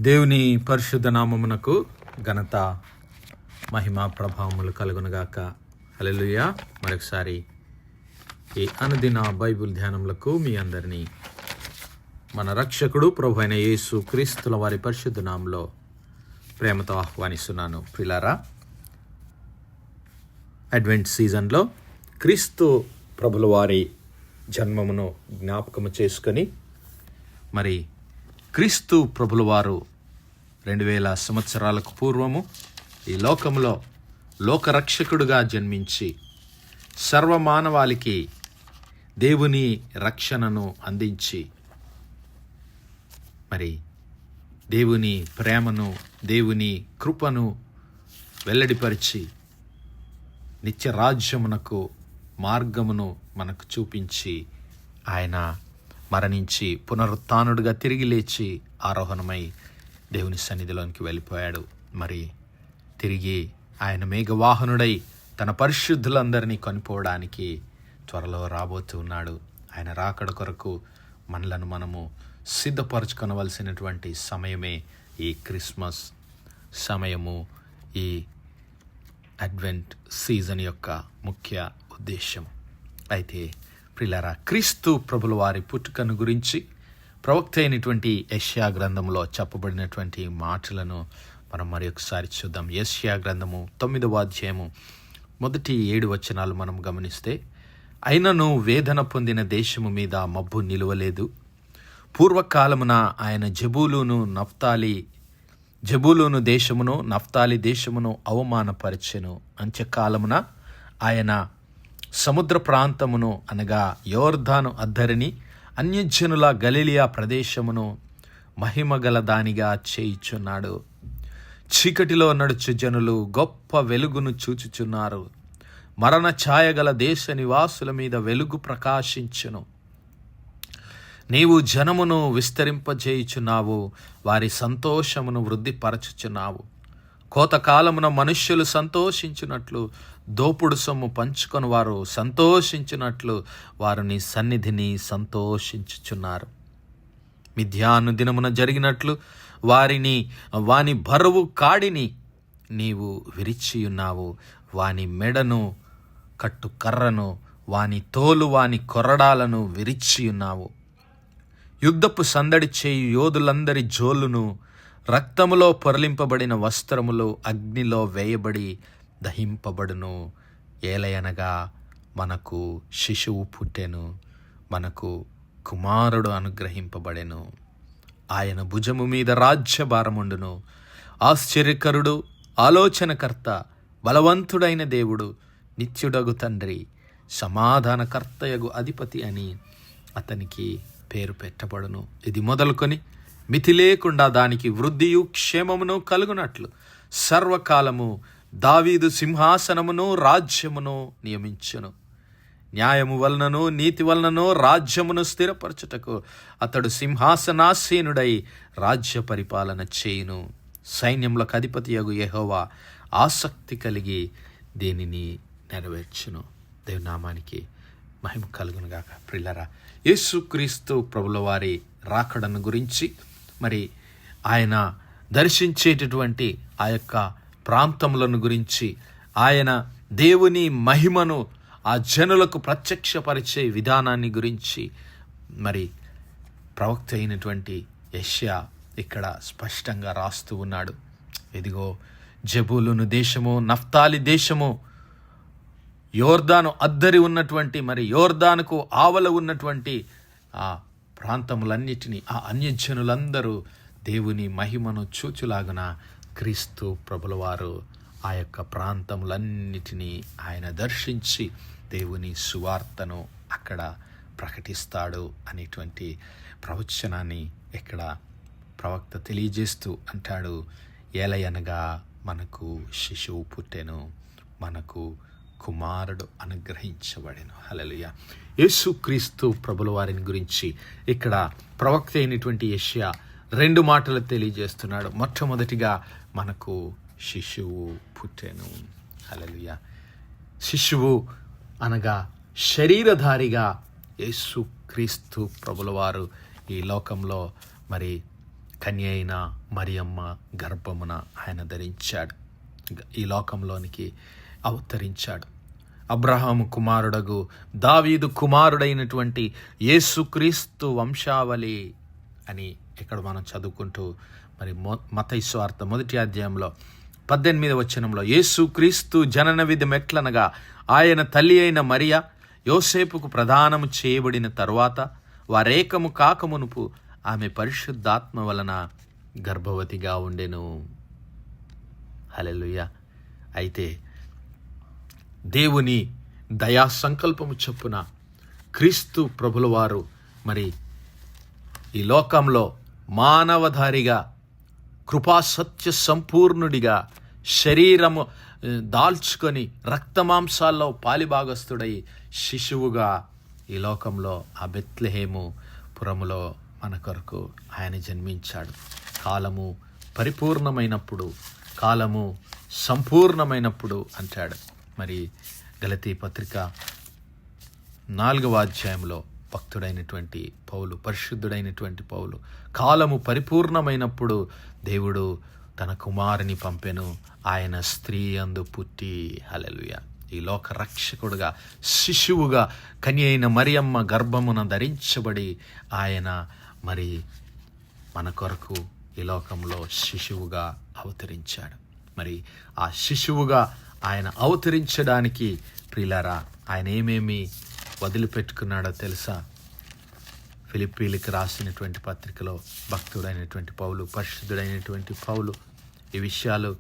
దేవుని పరిశుద్ధ నామమునకు ఘనత మహిమ ప్రభావములు కలుగునుగాక. హల్లెలూయా. మరొకసారి ఈ అనుదిన బైబిల్ ధ్యానములకు మీ అందరినీ మన రక్షకుడు ప్రభు అయిన యేసు క్రీస్తుల వారి పరిశుద్ధ నామములో ప్రేమతో ఆహ్వానిస్తున్నాను. ప్రియులారా, అడ్వెంట్ సీజన్లో క్రీస్తు ప్రభుల వారి జన్మమును జ్ఞాపకము చేసుకొని మరి క్రీస్తు ప్రభుల వారు 2000 సంవత్సరాలకు పూర్వము ఈ లోకములో లోకరక్షకుడుగా జన్మించి సర్వమానవాళికి దేవుని రక్షణను అందించి మరి దేవుని ప్రేమను, దేవుని కృపను వెల్లడిపరిచి నిత్య రాజ్యమునకు మార్గమును మనకు చూపించి ఆయన మరణించి పునరుత్థానుడిగా తిరిగి లేచి ఆరోహణమై దేవుని సన్నిధిలోనికి వెళ్ళిపోయాడు. మరి తిరిగి ఆయన మేఘవాహనుడై తన పరిశుద్ధులందరినీ కొనిపోవడానికి త్వరలో రాబోతున్నాడు. ఆయన రాకడ కొరకు మనలను మనము సిద్ధపరచుకొనవలసినటువంటి సమయమే ఈ క్రిస్మస్ సమయము, ఈ అడ్వెంట్ సీజన్ యొక్క ముఖ్య ఉద్దేశం. అయితే ప్రియులారా, క్రీస్తు ప్రభుల వారి పుట్టుకను గురించి ప్రవక్త అయినటువంటి యెషయా గ్రంథంలో చెప్పబడినటువంటి మాటలను మనం మరి ఒకసారి చూద్దాం. యెషయా గ్రంథము 9వ అధ్యాయము మొదటి 7 వచనాలు మనం గమనిస్తే, అయినను వేదన పొందిన దేశము మీద మబ్బు నిలువలేదు. పూర్వకాలమున ఆయన జబూలూను దేశమును నఫ్తాలి దేశమును అవమానపరిచెను. అంత్యకాలమున ఆయన సముద్ర ప్రాంతమును అనగా యోర్దాను అద్దరిని, అన్యజనుల గలిలియా ప్రదేశమును మహిమగల దానిగా చేయుచున్నాడు. చీకటిలో నడుచు జనులు గొప్ప వెలుగును చూచుచున్నారు. మరణ ఛాయగల దేశ నివాసుల మీద వెలుగు ప్రకాశించును. నీవు జనమును విస్తరింపజేయుచున్నావు, వారి సంతోషమును వృద్ధిపరచుచున్నావు. కోతకాలమున మనుష్యులు సంతోషించినట్లు, దోపుడు సొమ్ము పంచుకొని వారు సంతోషించినట్లు వారు నీ సన్నిధిని సంతోషించుచున్నారు. మిథ్యాను దినమున జరిగినట్లు వాని బరువు కాడిని నీవు విరిచియున్నావు. వాని మెడను కట్టు కర్రను, వాని తోలు, వాని కొరడాలను విరిచియున్నావు. యుద్ధపు సందడి చేయు యోధులందరి జోలును, రక్తములో పొరలింపబడిన వస్త్రములు అగ్నిలో వేయబడి దహింపబడును. ఏలయనగా మనకు శిశువు పుట్టెను, మనకు కుమారుడు అనుగ్రహింపబడెను. ఆయన భుజము మీద రాజ్యభారముండును. ఆశ్చర్యకరుడు, ఆలోచనకర్త, బలవంతుడైన దేవుడు, నిత్యుడగు తండ్రి, సమాధానకర్తయగు అధిపతి అని అతనికి పేరు పెట్టబడును. ఇది మొదలుకొని మితి లేకుండా దానికి వృద్ధియు క్షేమమును కలుగునట్లు సర్వకాలము దావీదు సింహాసనమును రాజ్యమును నియమించును. న్యాయము వలనను నీతి వలనను రాజ్యమును స్థిరపరచుటకు అతడు సింహాసనాసీనుడై రాజ్య పరిపాలన చేయును. సైన్యములకు అధిపతియగు యెహోవా ఆసక్తి కలిగి దీనిని నెరవేర్చును. దేవుని నామానికి మహిమ కలుగునుగాక. ప్రియులారా, యేసుక్రీస్తు ప్రభుల వారి రాకడను గురించి, మరి ఆయన దర్శించేటటువంటి ఆ యొక్క ప్రాంతములను గురించి, ఆయన దేవుని మహిమను ఆ జనులకు ప్రత్యక్షపరిచే విధానాన్ని గురించి మరి ప్రవక్త అయినటువంటి యెషయా ఇక్కడ స్పష్టంగా రాస్తూ ఉన్నాడు. ఇదిగో జబూలూను దేశము, నఫ్తాలి దేశము, యోర్దాను అద్దరి ఉన్నటువంటి, మరి యోర్దానుకు ఆవల ఉన్నటువంటి ఆ ప్రాంతములన్నిటినీ ఆ అన్యజనులందరూ దేవుని మహిమను చూచులాగున క్రీస్తు ప్రభుల వారు ఆ యొక్క ప్రాంతములన్నిటినీ ఆయన దర్శించి దేవుని సువార్తను అక్కడ ప్రకటిస్తాడు అనేటువంటి ప్రవచనాన్ని ఇక్కడ ప్రవక్త తెలియజేస్తూ అంటాడు. ఏలయనగా మనకు శిశువు పుట్టెను, మనకు కుమారుడు అనుగ్రహించబడెను. హల్లెలూయా. యేసుక్రీస్తు ప్రభుల వారిని గురించి ఇక్కడ ప్రవక్త అయినటువంటి యెషయా 2 మాటలు తెలియజేస్తున్నాడు. మొట్టమొదటిగా మనకు శిశువు పుట్టెను. హల్లెలూయా. శిశువు అనగా శరీరధారిగా యేసుక్రీస్తు ప్రభుల వారు ఈ లోకంలో మరి కన్య అయిన మరియమ్మ గర్భమున ఆయన ధరించాడు, ఈ లోకంలోనికి అవతరించాడు. అబ్రహాము కుమారుడగు దావీదు కుమారుడైనటువంటి యేసుక్రీస్తు వంశావళి అని ఇక్కడ మనం చదువుకుంటూ మరి మత్తయి సువార్త 1వ అధ్యాయంలో 18వ వచనంలో యేసుక్రీస్తు జనన విధి మెట్లనగా ఆయన తల్లి అయిన మరియ యోసేపుకు ప్రదానము చేయబడిన తరువాత వారేకము కాకమునుపు ఆమె పరిశుద్ధాత్మ వలన గర్భవతిగా ఉండెను. హల్లెలూయా. అయితే దేవుని దయా సంకల్పము చొప్పున క్రీస్తు ప్రభుల వారు మరి ఈ లోకంలో మానవధారిగా కృపాసత్య సంపూర్ణుడిగా శరీరము దాల్చుకొని రక్తమాంసాల్లో పాలిభాగస్తుడై శిశువుగా ఈ లోకంలో ఆ బెత్లెహేము పురములో మన కొరకు ఆయన జన్మించాడు. కాలము పరిపూర్ణమైనప్పుడు, కాలము సంపూర్ణమైనప్పుడు అంటాడు. మరి గలతీ పత్రిక 4వ అధ్యాయంలో భక్తుడైనటువంటి పౌలు, పరిశుద్ధుడైనటువంటి పౌలు, కాలము పరిపూర్ణమైనప్పుడు దేవుడు తన కుమారుని పంపెను, ఆయన స్త్రీ అందు పుట్టి, హల్లెలూయా, ఈ లోక రక్షకుడుగా శిశువుగా కన్య అయిన మరియమ్మ గర్భమున ధరించబడి ఆయన మరి మన కొరకు ఈ లోకంలో శిశువుగా అవతరించాడు. మరి ఆ శిశువుగా ఆయన అవతరించడానికి ప్రియులారా ఆయన ఏమేమి వదిలిపెట్టుకున్నాడో తెలుసా? ఫిలిప్పీలకు రాసినటువంటి పత్రికలో భక్తుడైనటువంటి పౌలు, పరిశుద్ధుడైనటువంటి పౌలు ఈ విషయాలు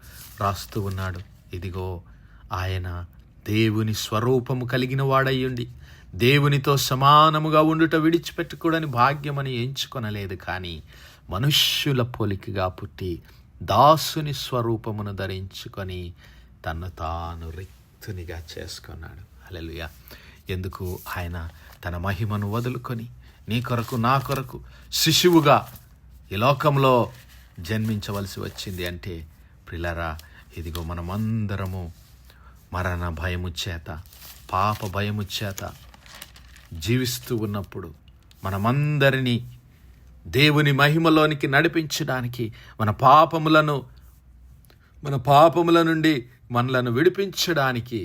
రాస్తూ ఉన్నాడు. ఇదిగో ఆయన దేవుని స్వరూపము కలిగిన వాడయ్యుండి దేవునితో సమానముగా ఉండుట విడిచిపెట్టకూడని భాగ్యమని ఎంచుకొనలేదు, కానీ మనుష్యుల పోలికగా పుట్టి దాసుని స్వరూపమును ధరించుకొని తన్ను తాను రిక్తునిగా చేసుకున్నాడు. హల్లెలూయా. ఎందుకు ఆయన తన మహిమను వదులుకొని నీ కొరకు నా కొరకు శిశువుగా ఈ లోకంలో జన్మించవలసి వచ్చింది అంటే ప్రియులారా, ఇదిగో మనమందరము మరణ భయము చేత, పాప భయము చేత జీవిస్తూ ఉన్నప్పుడు మనమందరినీ దేవుని మహిమలోనికి నడిపించడానికి, మన పాపముల నుండి మనలను విడిపించడానికి,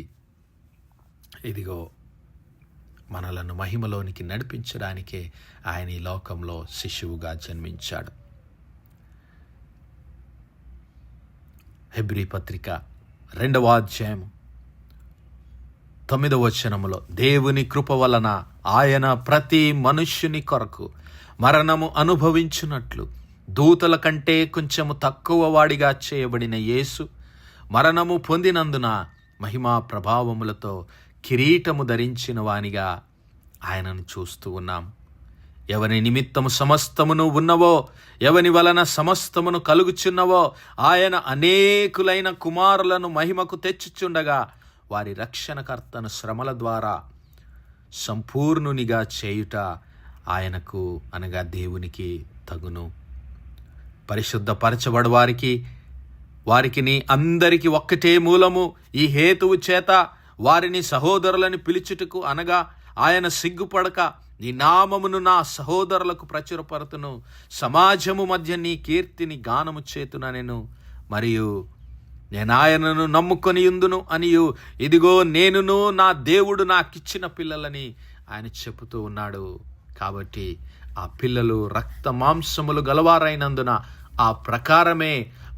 ఇదిగో మనలను మహిమలోనికి నడిపించడానికే ఆయన ఈ లోకంలో శిశువుగా జన్మించాడు. హెబ్రీ పత్రిక 2వ అధ్యాయం 9వ వచనములో దేవుని కృప వలన ఆయన ప్రతి మనుష్యుని కొరకు మరణము అనుభవించున్నట్లు దూతల కంటే కొంచెము తక్కువ వాడిగా చేయబడిన యేసు మరణము పొందినందున మహిమా ప్రభావములతో కిరీటము ధరించిన వానిగా ఆయనను చూస్తూ ఉన్నాం. ఎవని నిమిత్తము సమస్తమును ఉన్నవో, ఎవని వలన సమస్తమును కలుగుచున్నవో ఆయన అనేకులైన కుమారులను మహిమకు తెచ్చుచుండగా వారి రక్షణకర్తను శ్రమల ద్వారా సంపూర్ణునిగా చేయుట ఆయనకు అనగా దేవునికి తగును. పరిశుద్ధపరచబడు వారికి అందరికి ఒక్కటే మూలము. ఈ హేతువు చేత వారిని సహోదరులని పిలుచుటకు అనగా ఆయన సిగ్గుపడక నీ నామమును నా సహోదరులకు ప్రచురపరుతును, సమాజము మధ్య నీ కీర్తిని గానము చేతుననెను, మరియు నేను ఆయనను నమ్ముకొని ఉందును అనియు ఇదిగో నేనును నా దేవుడు నాకిచ్చిన పిల్లలని ఆయన చెబుతూ ఉన్నాడు. కాబట్టి ఆ పిల్లలు రక్త మాంసములు గలవారైనందున ఆ ప్రకారమే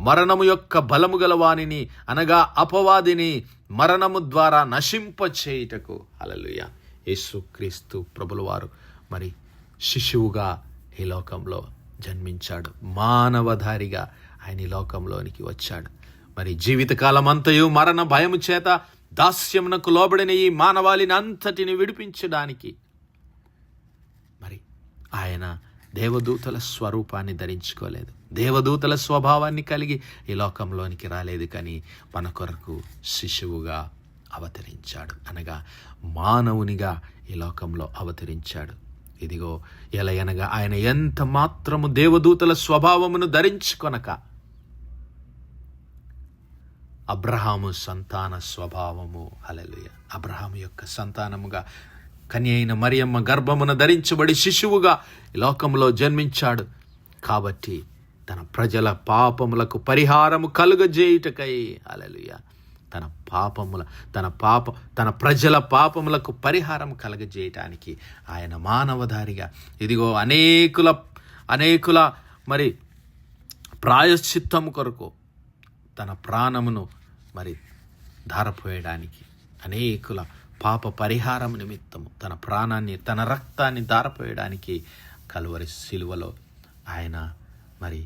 మరణము యొక్క బలము గలవానిని అనగా అపవాదిని మరణము ద్వారా నశింపచేయుటకు హల్లెలూయా యేసుక్రీస్తు ప్రభుల వారు మరి శిశువుగా ఈ లోకంలో జన్మించాడు. మానవధారిగా ఆయన ఈ లోకంలోనికి వచ్చాడు. మరి జీవితకాలం అంతయు మరణ భయము చేత దాస్యమునకు లోబడిన ఈ మానవాళిని అంతటిని విడిపించడానికి మరి ఆయన దేవదూతల స్వరూపాన్ని ధరించుకోలేదు, దేవదూతల స్వభావాన్ని కలిగి ఈ లోకంలోనికి రాలేదు, కానీ మన కొరకు శిశువుగా అవతరించాడు, అనగా మానవునిగా ఈ లోకంలో అవతరించాడు. ఇదిగో ఎలయనగా ఆయన ఎంత మాత్రము దేవదూతల స్వభావమును ధరించుకొనక అబ్రహాము సంతాన స్వభావము హల్లెలూయా అబ్రహాము యొక్క సంతానముగా కన్య అయిన మరియమ్మ గర్భమున ధరించబడి శిశువుగా ఈ లోకంలో జన్మించాడు. కాబట్టి తన ప్రజల పాపములకు పరిహారము కలుగజేయుటకై. హల్లెలూయా. తన ప్రజల పాపములకు పరిహారం కలగజేయటానికి ఆయన మానవధారిగా ఇదిగో అనేకుల మరి ప్రాయశ్చిత్తము కొరకు తన ప్రాణమును మరి ధారపోయడానికి, అనేకుల పాప పరిహారం నిమిత్తము తన ప్రాణాన్ని, తన రక్తాన్ని ధారపోయడానికి కలువరి శిలువలో ఆయన మరి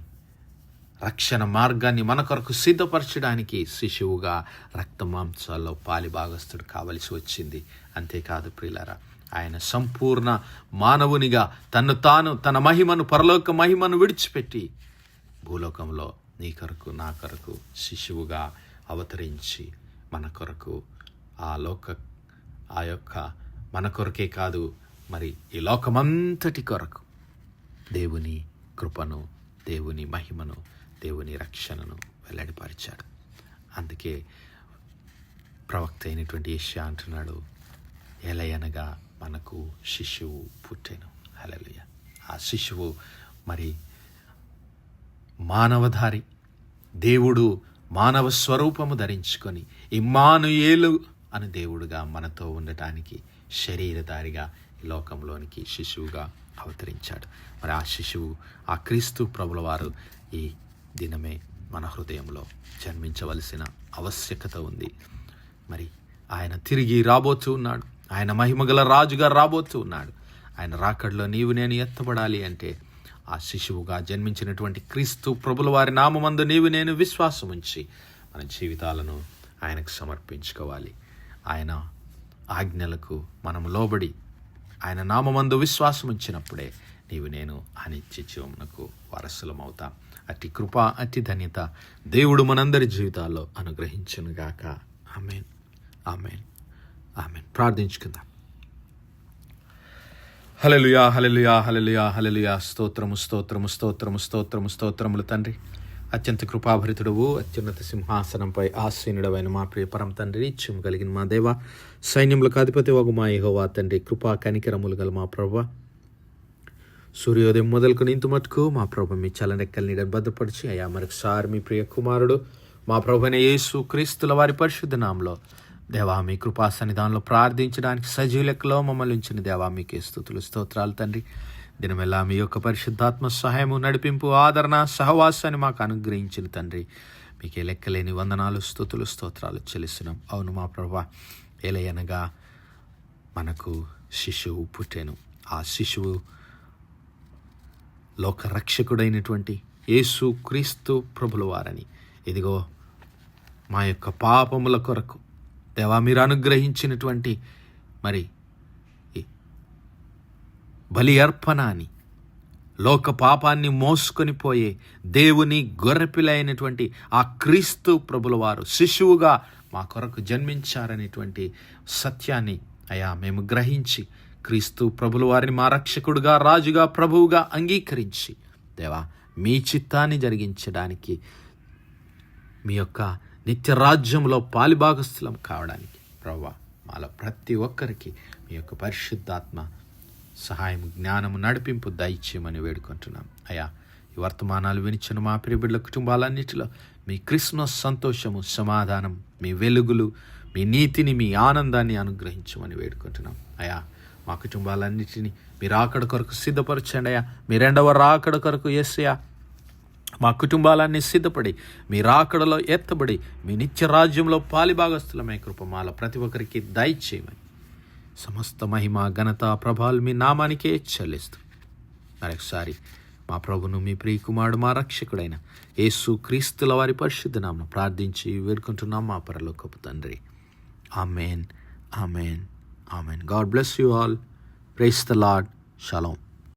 రక్షణ మార్గాన్ని మన కొరకు సిద్ధపరచడానికి శిశువుగా రక్తమాంసాల్లో పాలిభాగస్తుడు కావలసి వచ్చింది. అంతేకాదు ప్రియులారా, ఆయన సంపూర్ణ మానవునిగా తన మహిమను, పరలోక మహిమను విడిచిపెట్టి భూలోకంలో నీ కొరకు నా కొరకు శిశువుగా అవతరించి మన కొరకు మన కొరకే కాదు మరి ఈ లోకమంతటి కొరకు దేవుని కృపను, దేవుని మహిమను, దేవుని రక్షణను వెల్లడిపరిచాడు. అందుకే ప్రవక్త అయినటువంటి యెషయా అంటున్నాడు, ఎలయనగా మనకు శిశువు పుట్టెను. హల్లెలూయా. ఆ శిశువు మరి మానవధారి, దేవుడు మానవ స్వరూపము ధరించుకొని ఇమ్మానుయేలు అని దేవుడుగా మనతో ఉండటానికి శరీరధారిగా ఈ లోకంలోనికి శిశువుగా అవతరించాడు. మరి ఆ శిశువు, ఆ క్రీస్తు ప్రభుల వారు ఈ దినమే మన హృదయంలో జన్మించవలసిన ఆవశ్యకత ఉంది. మరి ఆయన తిరిగి రాబోతూ ఉన్నాడు. ఆయన మహిమగల రాజుగా రాబోతూ ఉన్నాడు. ఆయన రాకడలో నీవు నేను ఎత్తబడాలి అంటే ఆ శిశువుగా జన్మించినటువంటి క్రీస్తు ప్రభుల వారి నామమందు నీవు నేను విశ్వాసం ఉంచి మన జీవితాలను ఆయనకు సమర్పించుకోవాలి. ఆయన ఆజ్ఞలకు మనం లోబడి ఆయన నామమందు విశ్వాసం ఉంచినప్పుడే నీవు నేను అనిత్య జీవమునకు వారసులం అవుతాం. అట్టి కృప, అట్టి ధన్యత దేవుడు మనందరి జీవితాల్లో అనుగ్రహించునుగాక. ఆమేన్, ఆమేన్, ఆమేన్. ప్రార్థించుకుందాం. హల్లెలూయా, హల్లెలూయా, హల్లెలూయా, హల్లెలూయా. స్తోత్రము, స్తోత్రము, స్తోత్రము, స్తోత్రము, స్తోత్రములు తండ్రి. అత్యంత కృపాభరితుడవు, అత్యున్నత సింహాసనంపై ఆసీనుడవైన మా ప్రియ పరమ తండ్రి, ఇచ్చము కలిగిన మా దేవ, సైన్యములకు అధిపతి వగు మా యెహోవా తండ్రి, కృపా కనికరములు గల మా ప్రభువా, సూర్యోదయం మొదలుకొని ఇంత మటుకు మా ప్రభు మీ చలనెక్కల నీడని భద్రపరిచి అయ్యా మరొకసారి మీ ప్రియ కుమారుడు మా ప్రభువైన యేసు క్రీస్తుల వారి పరిశుద్ధ నామములో దేవా మీ కృపా సన్నిధానంలో ప్రార్థించడానికి సజీవ లెక్కలో మమ్మల్ని ఉంచిన దేవా మీకే స్తుతులు, స్తోత్రాలు తండ్రి. దినమెల్లా మీ యొక్క పరిశుద్ధాత్మ సహాయము, నడిపింపు, ఆదరణ, సహవాసాన్ని మాకు అనుగ్రహించిన తండ్రి, మీకే లెక్కలేని వందనాలు, స్తుతులు, స్తోత్రాలు చెల్లిస్తున్నాం. అవును మా ప్రభువా, ఎలయనగా మనకు శిశువు పుట్టెను. ఆ శిశువు లోక రక్షకుడైనటువంటి యేసు క్రీస్తు ప్రభుల వారని, ఇదిగో మా యొక్క పాపముల కొరకు దేవా మీరు అనుగ్రహించినటువంటి మరి బలి అర్పణ అని, లోక పాపాన్ని మోసుకొని పోయే దేవుని గొర్రెపిల్ల అయినటువంటి ఆ క్రీస్తు ప్రభుల వారు శిశువుగా మా కొరకు జన్మించారనేటువంటి సత్యాన్ని అయా మేము గ్రహించి క్రీస్తు ప్రభుల వారిని మా రక్షకుడుగా, రాజుగా, ప్రభువుగా అంగీకరించి దేవా మీ చిత్తాన్ని జరిగించడానికి, మీ యొక్క నిత్య రాజ్యంలో పాలిభాగస్థులం కావడానికి ప్రభువా మాలో ప్రతి ఒక్కరికి మీ యొక్క పరిశుద్ధాత్మ సహాయం, జ్ఞానము, నడిపింపు దయచేయమని వేడుకుంటున్నాం. అయ్యా ఈ వర్తమానాలు వినిచిన మా ప్రియబిడ్డల కుటుంబాలన్నిటిలో మీ క్రిస్మస్ సంతోషము, సమాధానం, మీ వెలుగులు, మీ నీతిని, మీ ఆనందాన్ని అనుగ్రహించమని వేడుకుంటున్నాం. అయ్యా మా కుటుంబాలన్నిటినీ మీరు రాకడ కొరకు సిద్ధపరచండి. అయ్యా మీ రెండవ రాకడ కొరకు యేసయ్యా మా కుటుంబాలన్నీ సిద్ధపడి మీ రాకడలో ఎత్తబడి మీ నిత్య రాజ్యంలో పాలిభాగస్థులమే కృప మాల ప్రతి ఒక్కరికి దయచేయమని సమస్త మహిమ, ఘనత, ప్రభావాలు మీ నామానికే చెల్లిస్తూ మరొకసారి మా ప్రభును, మీ ప్రియకుమారుడు, మా రక్షకుడైన యేసు క్రీస్తుల వారి పరిశుద్ధ నామమున ప్రార్థించి వేడుకుంటున్నాం మా పరలోకపు తండ్రి. ఆమేన్, ఆమేన్, ఆమేన్. God bless you all. Praise the Lord. Shalom.